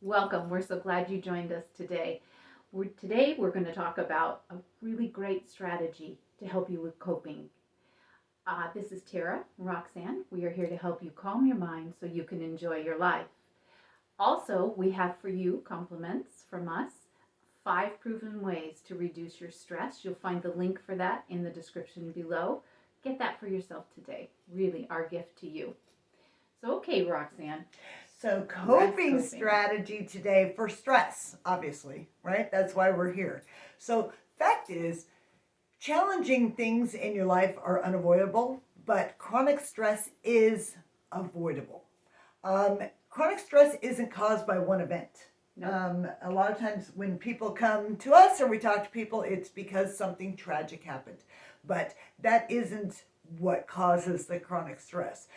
Welcome. We're so glad you joined us today. Today we're going to talk about a really great strategy to help you with coping. This is Tara and Roxanne. We are here to help you calm your mind so you can enjoy your life. Also, we have for you compliments from us, 5 proven ways to reduce your stress. You'll find the link for that in the description below. Get that for yourself today. Really, our gift to you. So, okay, Roxanne. So coping strategy today for stress, obviously, right? That's why we're here. So fact is, challenging things in your life are unavoidable, but chronic stress is avoidable. Chronic stress isn't caused by one event. Nope. A lot of times when people come to us or we talk to people, it's because something tragic happened. But that isn't what causes the chronic stress.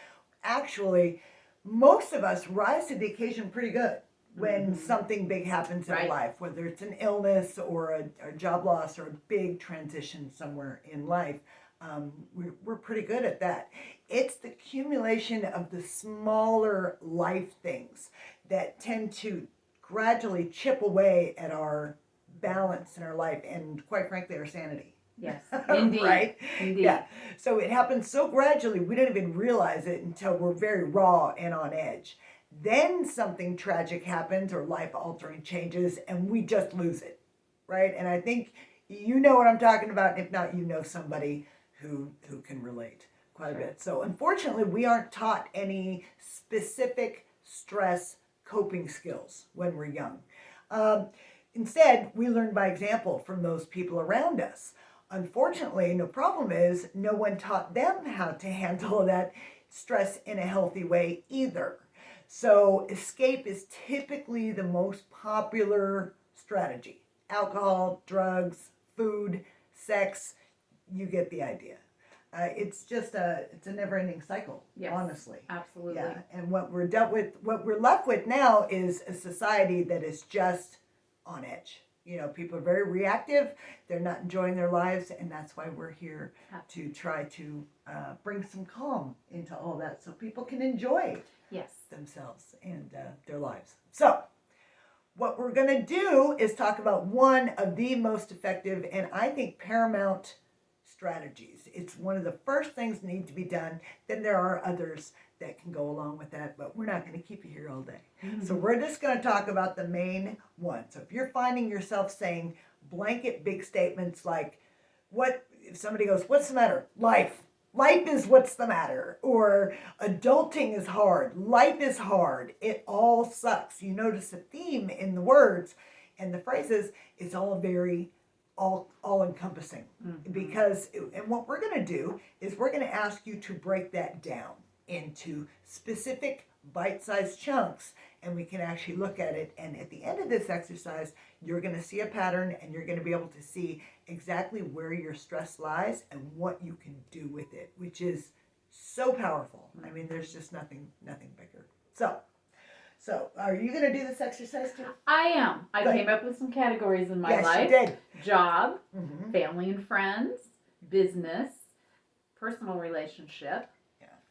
Actually, most of us rise to the occasion pretty good when something big happens in life, whether it's an illness or a job loss or a big transition somewhere in life. We're pretty good at that. It's the accumulation of the smaller life things that tend to gradually chip away at our balance in our life and, quite frankly, our sanity. Yes, indeed. Right? Indeed. Yeah. So it happens so gradually, we don't even realize it until we're very raw and on edge. Then something tragic happens or life-altering changes, and we just lose it, right? And I think you know what I'm talking about. If not, you know somebody who can relate quite a bit. So unfortunately, we aren't taught any specific stress coping skills when we're young. Instead, we learn by example from those people around us. Unfortunately, the problem is no one taught them how to handle that stress in a healthy way either. So escape is typically the most popular strategy. Alcohol, drugs, food, sex, you get the idea. It's just it's a never-ending cycle, Yes, honestly. Absolutely. Yeah, and what we're left with now is a society that is just on edge. You know, people are very reactive. They're not enjoying their lives, and that's why we're here to try to bring some calm into all that, so people can enjoy themselves and their lives. So, what we're going to do is talk about one of the most effective and I think paramount strategies. It's one of the first things that need to be done. Then there are others that can go along with that, but we're not going to keep you here all day. So we're just going to talk about the main one. So if you're finding yourself saying blanket big statements like, what if somebody goes, what's the matter? Life is what's the matter. Or adulting is hard. Life is hard. It all sucks. You notice a theme in the words and the phrases is all very all encompassing. Because, and what we're going to do is we're going to ask you to break that down into specific bite-sized chunks, and we can actually look at it. And at the end of this exercise, you're going to see a pattern, and you're going to be able to see exactly where your stress lies and what you can do with it, which is so powerful. I mean, there's just nothing bigger. So, are you going to do this exercise too? I am. I came up with some categories in my life. Yes, you did. Job, family and friends, business, personal relationship,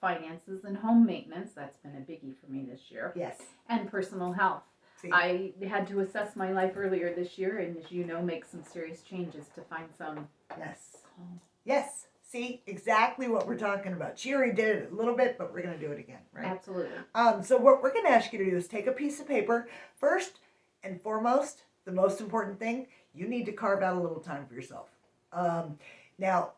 finances and home maintenance. That's been a biggie for me this year. Yes. And personal health. See. I had to assess my life earlier this year and, as you know, make some serious changes to find some calm. Yes. See, exactly what we're talking about. She already did it a little bit, but we're going to do it again, right? Absolutely. So what we're going to ask you to do is take a piece of paper. First and foremost, the most important thing, you need to carve out a little time for yourself. Now,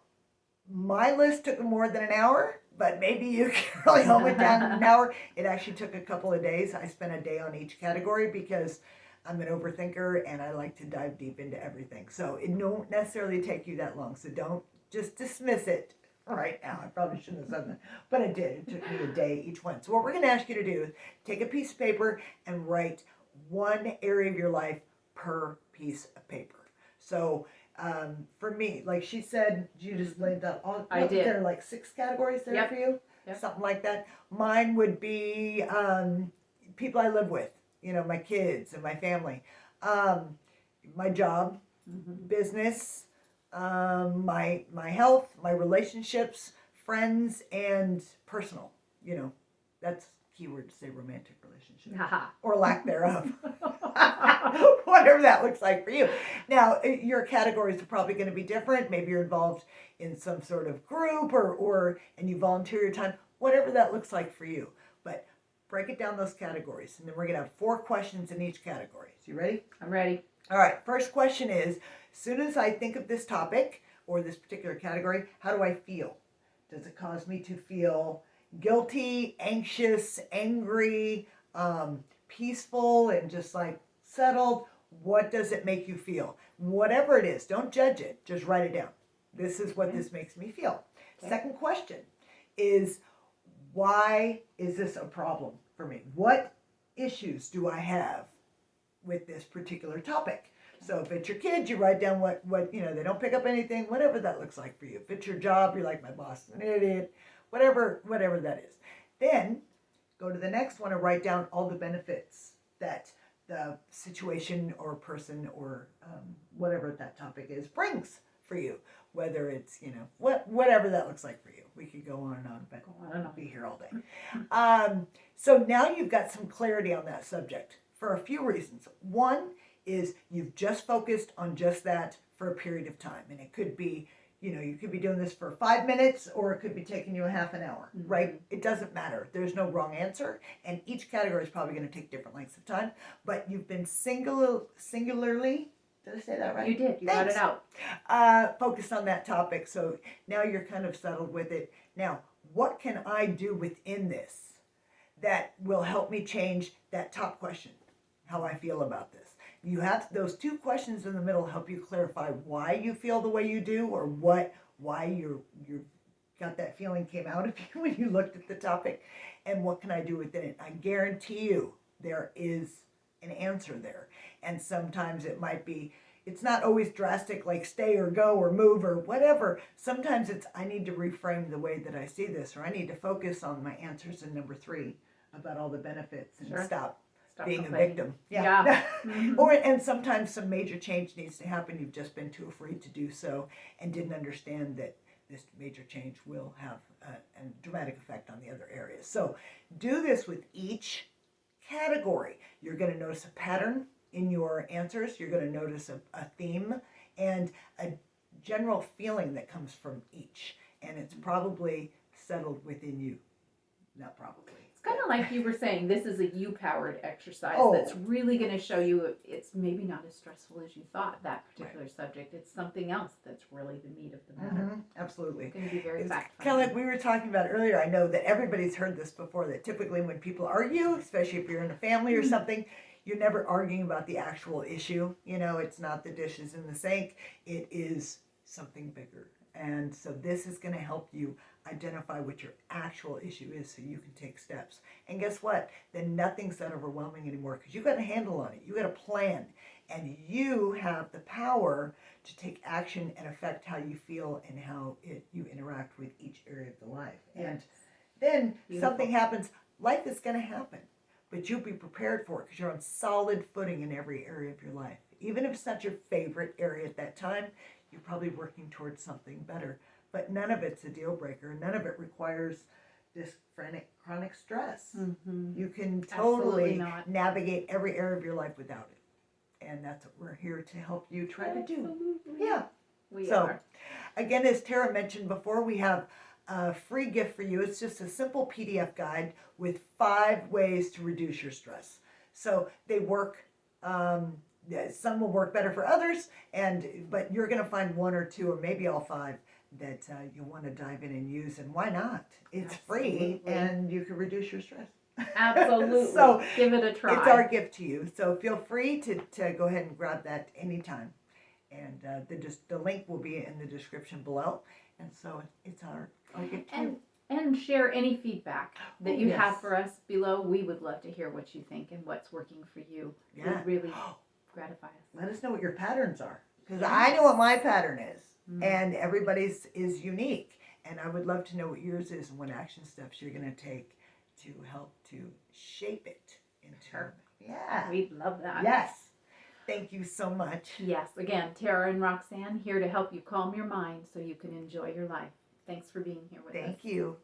my list took more than an hour, but maybe you can really hone it down in an hour. It actually took a couple of days. I spent a day on each category because I'm an overthinker and I like to dive deep into everything. So it won't necessarily take you that long. So don't just dismiss it right now. I probably shouldn't have said that, but I did. It took me a day each one. So what we're going to ask you to do is take a piece of paper and write one area of your life per piece of paper. So for me, like she said, you just laid that all. I did. There are like 6 categories there for you, something like that. Mine would be people I live with, you know, my kids and my family, my job, business, my health, my relationships, friends, and personal. You know, that's keyword to say romantic relationship Haha. or lack thereof. whatever that looks like for you. Now, your categories are probably going to be different. Maybe you're involved in some sort of group and you volunteer your time, whatever that looks like for you. But break it down those categories, and then we're going to have 4 questions in each category. So you ready? I'm ready. All right, first question is, as soon as I think of this topic or this particular category, how do I feel? Does it cause me to feel guilty, anxious, angry, peaceful, and just like settled? What does it make you feel? Whatever it is, don't judge it, just write it down. This is what this makes me feel. Okay. Second question is, why is this a problem for me? What issues do I have with this particular topic? So if it's your kids, you write down what they don't pick up anything, whatever that looks like for you. If it's your job, you're like, my boss is an idiot, whatever that is. Then go to the next one and write down all the benefits that the situation or person or whatever that topic is brings for you. Whether it's, whatever that looks like for you. We could go on and on, but I'll be here all day. So now you've got some clarity on that subject for a few reasons. One is you've just focused on just that for a period of time. And it could be, you could be doing this for 5 minutes, or it could be taking you a half an hour, right? It doesn't matter. There's no wrong answer. And each category is probably going to take different lengths of time. But you've been singularly, did I say that right? You did. You got it out. Focused on that topic. So now you're kind of settled with it. Now, what can I do within this that will help me change that top question, how I feel about this? You have those 2 questions in the middle help you clarify why you feel the way you do, or why you got that feeling came out of you when you looked at the topic, and what can I do within it? I guarantee you there is an answer there. And sometimes it might be, it's not always drastic, like stay or go or move or whatever. Sometimes it's, I need to reframe the way that I see this, or I need to focus on my answers in number 3 about all the benefits and stop being a victim. Yeah. Mm-hmm. And sometimes some major change needs to happen. You've just been too afraid to do so and didn't understand that this major change will have a dramatic effect on the other areas. So do this with each category. You're going to notice a pattern in your answers. You're going to notice a theme and a general feeling that comes from each. And it's probably settled within you. Not probably. It's kind of like you were saying, this is a you-powered exercise that's really going to show you it's maybe not as stressful as you thought, that particular subject. It's something else that's really the meat of the matter. Mm-hmm. Absolutely. It's going to be very fact-finding. Kind of like we were talking about earlier. I know that everybody's heard this before, that typically when people argue, especially if you're in a family or something, you're never arguing about the actual issue. It's not the dishes in the sink. It is something bigger. And so this is going to help you identify what your actual issue is so you can take steps. And guess what? Then nothing's that overwhelming anymore because you've got a handle on it. You've got a plan. And you have the power to take action and affect how you feel and how you interact with each area of the life. Yes. And then something happens. Life is going to happen. But you'll be prepared for it because you're on solid footing in every area of your life. Even if it's not your favorite area at that time, you're probably working towards something better. But none of it's a deal breaker. None of it requires this chronic stress. Mm-hmm. You can totally navigate every area of your life without it. And that's what we're here to help you try to do. Yeah. We are. Again, as Tara mentioned before, we have a free gift for you. It's just a simple PDF guide with 5 ways to reduce your stress. So they work, some will work better for others, but you're going to find 1 or 2 or maybe all 5 that you'll want to dive in and use. And why not? It's free and you can reduce your stress. Absolutely. So give it a try. It's our gift to you. So feel free to go ahead and grab that anytime. And the link will be in the description below. And so it's our gift to you. And share any feedback that you have for us below. We would love to hear what you think and what's working for you. Yeah. It would really gratify us. Let us know what your patterns are. Because I know what my pattern is. Mm-hmm. And everybody's is unique. And I would love to know what yours is and what action steps you're going to take to help to shape it into. Sure. Yeah. We'd love that. Yes. Thank you so much. Yes. Again, Tara and Roxanne here to help you calm your mind so you can enjoy your life. Thanks for being here with us. Thank you.